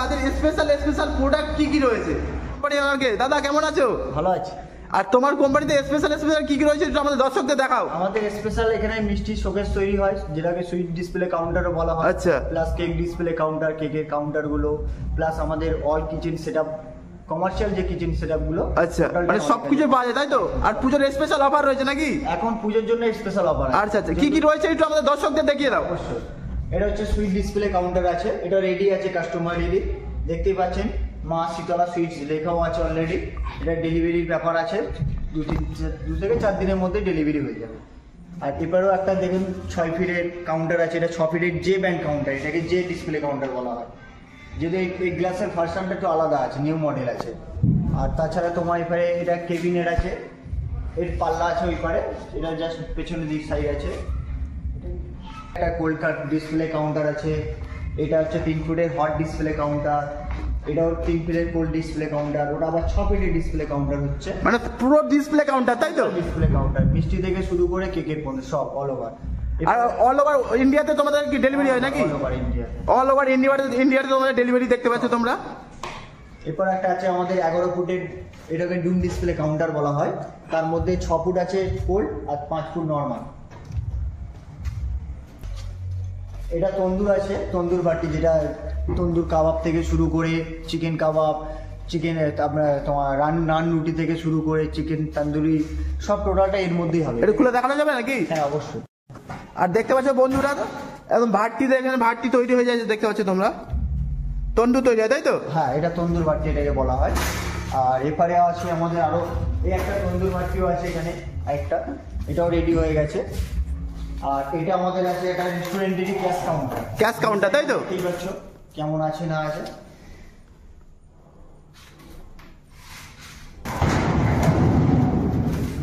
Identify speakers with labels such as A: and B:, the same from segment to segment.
A: তাদের special special product কি কি রয়েছে দাদা কেমন আছো?
B: ভালো আছি।
A: আর তোমার কোম্পানিতে স্পেশাল স্পেশাল কি কি রয়েছে একটু আমাদের দর্শকদের দেখাও।
B: আমাদের স্পেশাল এখানে মিষ্টি শোকেস তৈরি হয়, যেটাকে সুইট ডিসপ্লে কাউন্টারও বলা হয়।
A: আচ্ছা।
B: প্লাস কেক ডিসপ্লে কাউন্টার, কেকের কাউন্টার গুলো, প্লাস আমাদের অল কিচেন সেটআপ, কমার্শিয়াল যে কিচেন সেটআপ গুলো।
A: আচ্ছা, মানে সবকিছু পাওয়া যায় তাই তো? আর পুজোর স্পেশাল অফার রয়েছে নাকি?
B: এখন পুজোর জন্য স্পেশাল অফার।
A: আচ্ছা আচ্ছা, কি কি রয়েছে একটু আমাদের দর্শকদের দেখিয়ে দাও।
B: অবশ্যই। এটা হচ্ছে সুইট ডিসপ্লে কাউন্টার আছে, এটা রেডি আছে, কাস্টমার রেডি, দেখতেই পাচ্ছেন মা শীতলা সুইটস লেখাও আছে অলরেডি। এটা ডেলিভারির ব্যাপার আছে, 2 থেকে 4 দিনের মধ্যে ডেলিভারি হয়ে যাবে। আর এবারেও একটা দেখুন 6 ফিটের কাউন্টার আছে, এটা 6 ফিটের জে ব্যাংক কাউন্টার, এটাকে জে ডিসপ্লে কাউন্টার বলা হয়। যদি এই গ্লাসের ভার্সনটা একটু আলাদা আছে, নিউ মডেল আছে। আর তাছাড়া তোমার এপারে এটা কেবিনেট আছে, এর পাল্লা আছে ওই পারে, এটা জাস্ট পেছনের দিক সাইড আছে। একটা কোল্ড কাট ডিসপ্লে কাউন্টার আছে, এটা হচ্ছে 3 ফুটের হট ডিসপ্লে কাউন্টার, এটাও 3 ফিটের কোল্ড ডিসপ্লে কাউন্টার, ওটা আবার 6 ফিটের ডিসপ্লে কাউন্টার হচ্ছে।
A: মানে পুরো ডিসপ্লে কাউন্টার তাই তো?
B: ডিসপ্লে কাউন্টার মিষ্টি থেকে শুরু করে কেকের পর্যন্ত সব অল ওভার।
A: আর অল ওভার ইন্ডিয়াতে তোমাদের কি ডেলিভারি হয় নাকি?
B: All over India,
A: all over ইন্ডিয়াতে তোমাদের ডেলিভারি দেখতে পাচ্ছ তোমরা।
B: এরপর একটা আছে আমাদের 11 ফুটের, এটাকে ডুম ডিসপ্লে কাউন্টার বলা হয়। তার মধ্যে 6 ফুট আছে কোল্ড আর 5 ফুট নর্মাল। এটা তন্দুর আছে, তন্দুর বাটি, যেটা তন্দুর কাবাব থেকে শুরু করে চিকেন কাবাব, চিকেন আপনার তোমার নান রুটি থেকে শুরু করে চিকেন তান্দুরি, সব টোটালটা এর মধ্যেই হবে।
A: এটা খুলে দেখানো যাবে নাকি?
B: হ্যাঁ অবশ্যই।
A: আর দেখতে পাচ্ছ বন্ধুরা, একদম ভাটটিতে এখানে ভাটটি তৈরি হয়ে যায়, দেখতে পাচ্ছ তোমরা, তন্দুর তৈরি হয় তাই তো?
B: হ্যাঁ, এটা তন্দুর বাটি এটাকে বলা হয়। আর এপারে আছে আমাদের আরো এই একটা তন্দুর বাটিও আছে এখানে একটা, এটাও রেডি হয়ে গেছে। আর এটা আমাদের আছে একটা রেস্টুরেন্টেরই ক্যাশ কাউন্টার।
A: ক্যাশ কাউন্টার তাই তো?
B: ঠিক আছে, কেমন আছে না আছে।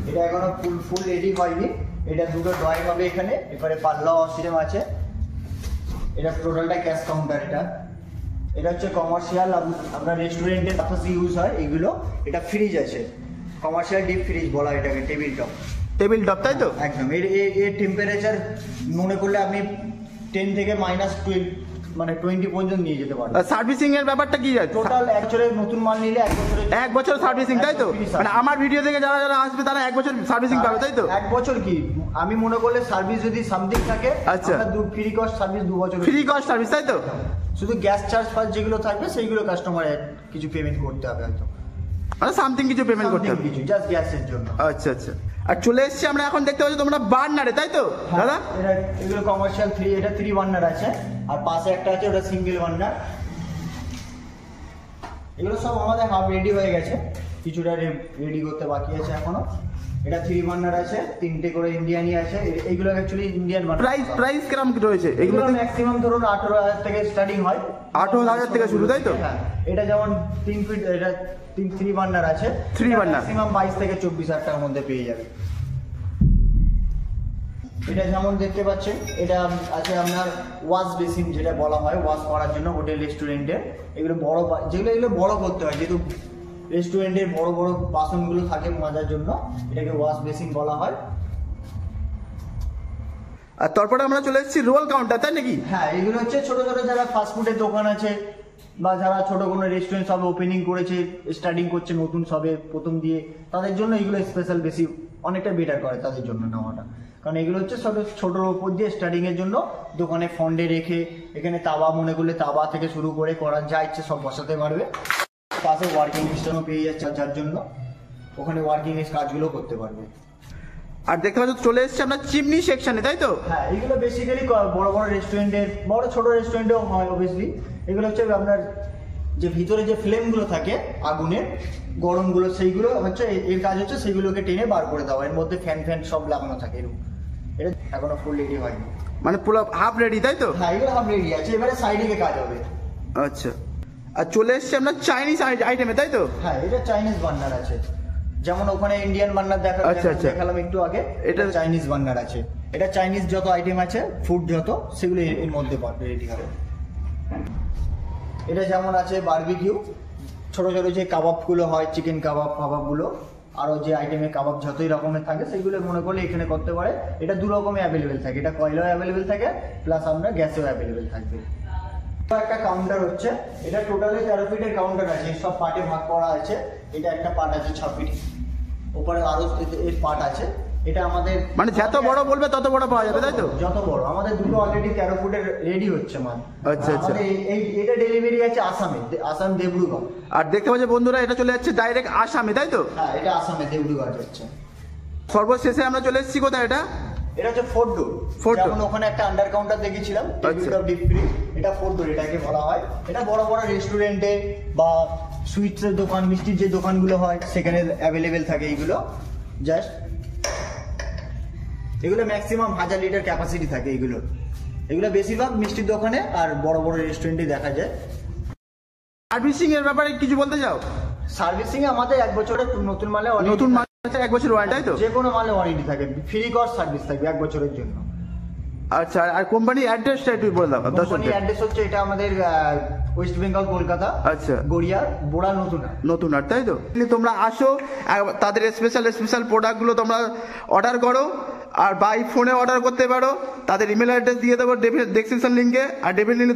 B: এটা এখনো ফুল রেডি হয়নি, এটা দুটো ড্রয়িং হবে এখানে, এবারে পাল্লা সিস্টেম আছে। এটা টোটালটা ক্যাশ কাউন্টার। এটা হচ্ছে কমার্শিয়াল, আপনার রেস্টুরেন্টের পারপাসে ইউজ হয় এগুলো। এটা ফ্রিজ আছে, কমার্শিয়াল ডিপ ফ্রিজ বলা এটাকে, টেবিল টপ।
A: টেবিল টপ তাই তো?
B: একদম। এর টেম্পারেচার মনে করলে আপনি 10 থেকে -12 মানে 20 পর্যন্ত নিয়ে যেতে পারবেন।
A: সার্ভিসিং এর ব্যাপারটা কি আছে?
B: টোটাল বছরের নতুন মাল নিলে 1 বছর
A: সার্ভিসিং তাই তো? মানে আমার ভিডিও থেকে যারা যারা আসবে তারা 1 বছর সার্ভিসিং পাবে তাই তো?
B: 1 বছর কি, আমি মনে করলে সার্ভিস যদি সামথিং থাকে,
A: আচ্ছা,
B: ফ্রি কস্ট সার্ভিস 2 বছর,
A: ফ্রি কস্ট সার্ভিস তাই তো?
B: শুধু গ্যাস চার্জ ফার্স্ট যেগুলো থাকবে সেইগুলো কাস্টমারের কিছু পেমেন্ট করতে হবে হয়তো,
A: মানে সামথিং কিছু পেমেন্ট করতে হবে
B: কিছু, জাস্ট গ্যাসের জন্য।
A: আচ্ছা আচ্ছা। আর চলে এসেছি আমরা এখন, দেখতে পাচ্ছ তোমরা বার্নারে তাই তো দাদা?
B: এগুলো কমার্শিয়াল 3, এটা 3 বার্নার আছে, আর পাশে একটা আছে ওটা সিঙ্গেল বার্নার। এগুলো সব আমাদের হাফ রেডি হয়ে গেছে, কিছুটা রেডি করতে বাকি আছে এখনো। এটা 3 বার্নার আছে, 3টে করে ইন্ডিয়ানই আছে। এইগুলো অ্যাকচুয়ালি ইন্ডিয়ান বার্নার।
A: প্রাইস কিরকম কি রয়েছে এগুলো?
B: ম্যাক্সিমাম ধরুন 18,000 থেকে স্টার্টিং হয়।
A: 18,000 থেকে শুরু তাই তো?
B: হ্যাঁ, এটা যেমন 3 ফিট, এটা 3 বার্নার আছে,
A: 3 বার্নার
B: ম্যাক্সিমাম 22 থেকে 24,000 টাকার মধ্যে পেয়ে যাবে। এটা যেমন দেখতে পাচ্ছেন, এটা আছে আপনার ওয়াশ বেসিন, যেটা বলা হয় ওয়াশ করার জন্য হোটেল রেস্টুরেন্টের। এগুলো বড়, এগুলো বড় করতে হয়, যেহেতু রেস্টুরেন্টের বড় বড় বাসনগুলো থাকে মাজার জন্য, এটাকে ওয়াশ বেসিন বলা হয়।
A: আর তারপরে আমরা চলে এসেছি রোল কাউন্টার তাই নাকি?
B: হ্যাঁ, এগুলো হচ্ছে ছোট ছোট যারা ফাস্টফুডের দোকান আছে বা যারা ছোট কোনো রেস্টুরেন্ট সবে ওপেনিং করেছে, স্টার্টিং করছে নতুন সবে প্রথম দিয়ে, তাদের জন্য এগুলো স্পেশাল বেশি অনেকটা বেটার করে তাদের জন্য নেওয়াটা। কারণ এগুলো হচ্ছে ছোটোর ওপর দিয়ে স্টার্টিং এর জন্য দোকানে ফন্ডে রেখে, এখানে তাওয়া মনে করলে তাওয়া থেকে শুরু করে করার যা ইচ্ছে সব বসাতে পারবে। পাশে ওয়ার্কিং স্টেশনও পেয়ে যাচ্ছে, যার জন্য ওখানে ওয়ার্কিং এর কাজগুলো করতে পারবে।
A: আর দেখতে পাচ্ছ চলে এসেছে আপনার চিমনি সেকশনে তাই তো?
B: হ্যাঁ, এগুলো বেসিক্যালি বড় বড় রেস্টুরেন্টের, বড় ছোট রেস্টুরেন্টেও হয় অবভিয়াসলি। এগুলো হচ্ছে আপনার যে ভিতরে যে ফ্লেমগুলো থাকে আগুনের গরমগুলো, সেইগুলো হচ্ছে এর কাজ হচ্ছে সেগুলোকে টেনে বার করে দেওয়া। এর মধ্যে ফ্যান সব লাগানো থাকে এরকম। এটা এখনো ফুল রেডি হয়নি,
A: মানে পুরো হাফ রেডি তাই তো?
B: হ্যাঁ, এগুলো হাফ রেডি আছে, এবারে সাইডে কাজ হবে।
A: আচ্ছা। আর চলে এসেছে আপনার চাইনিজ আইটেমে তাই তো?
B: হ্যাঁ, এটা চাইনিজ বার্নার আছে, যেমন ওখানে ইন্ডিয়ান বার্নার দেখালাম একটু আগে, এটা চাইনিজ বার্নার আছে। এটা চাইনিজ যত আইটেম আছে, ফুড যত, সেগুলো এর মধ্যে রেডি হবে। এটা যেমন আছে বারবিকিউ, ছোট ছোট যে কাবাবগুলো হয়, চিকেন কাবাবগুলো, আরও যে আইটেমের কাবাব যতই রকমের থাকে সেগুলো মনে করলে এখানে করতে পারে। এটা 2 রকমে অ্যাভেলেবেল থাকে, এটা কয়লাও অ্যাভেলেবেল থাকে, প্লাস আপনার গ্যাসেও অ্যাভেলেবেল থাকবে। একটা কাউন্টার হচ্ছে, এটা টোটালি 13 ফিটের কাউন্টার আছে, সব পার্টে ভাগ করা আছে। এটা একটা পার্ট আছে 6 ফিট, উপরে আরো এর পার্ট আছে। এটা আমাদের
A: মানে যত বড় বলবে তত বড় পাওয়া যাবে, তাই তো?
B: যত বড় আমাদের দুটো অলরেডি 13 ফুটের রেডি হচ্ছে মাল।
A: আচ্ছা আচ্ছা।
B: এটা ডেলিভারি আছে আসামে, আসাম দেবরুগড়।
A: আর দেখতে পাচ্ছ বন্ধুরা, এটা চলে যাচ্ছে ডাইরেক্ট আসামে, তাই তো?
B: হ্যাঁ, এটা আসামে দেবরুগড় যাচ্ছে।
A: সর্বশেষে আমরা চলে এসেছি কোথায়?
B: এটা হচ্ছে 4 ডোর। যেমন ওখানে একটা আন্ডার কাউন্টার দেখেছিলাম, টেবিল টপ ডিপ ফ্রি, এটা 4 ডোর এটাকে বলা হয়। এটা বড় বড় রেস্টুরেন্টে বা সুইটসের দোকান, মিষ্টির যে দোকানগুলো হয় সেখানে অ্যাভেলেবেল থাকে এইগুলো। জাস্ট এগুলো ম্যাক্সিমাম 1000 লিটার ক্যাপাসিটি থাকে এগুলো বেশিরভাগ মিষ্টির দোকানে আর বড় বড় রেস্টুরেন্টে দেখা যায়।
A: সার্ভিসিং এর ব্যাপারে কিছু বলতে চাও?
B: সার্ভিসিং আমাদের 1 বছরের নতুন মালে
A: নতুন মাল 1 বছর ওয়ারেন্টি, তাই তো?
B: যে কোনো মালে ওয়ারেন্টি থাকে, ফ্রি কস্ট সার্ভিস থাকবে 1 বছরের জন্য।
A: আচ্ছা, আর কোম্পানি অ্যাড্রেসটা একটু বলে দাও।
B: কোম্পানি অ্যাড্রেস হচ্ছে, এটা আমাদের ওয়েস্ট বেঙ্গল কলকাতা,
A: আচ্ছা,
B: গড়িয়া বোড়া নতুন আর, তাই তো?
A: তোমরা আসো, তাদের স্পেশাল প্রোডাক্টগুলো তোমরা অর্ডার করো, আর বাই ফোনে অর্ডার করতে পারো। তাদের ইমেল অ্যাড্রেস দিয়ে দেবো ডেসক্রিপশন লিঙ্কে, আর ডেফিনেটলি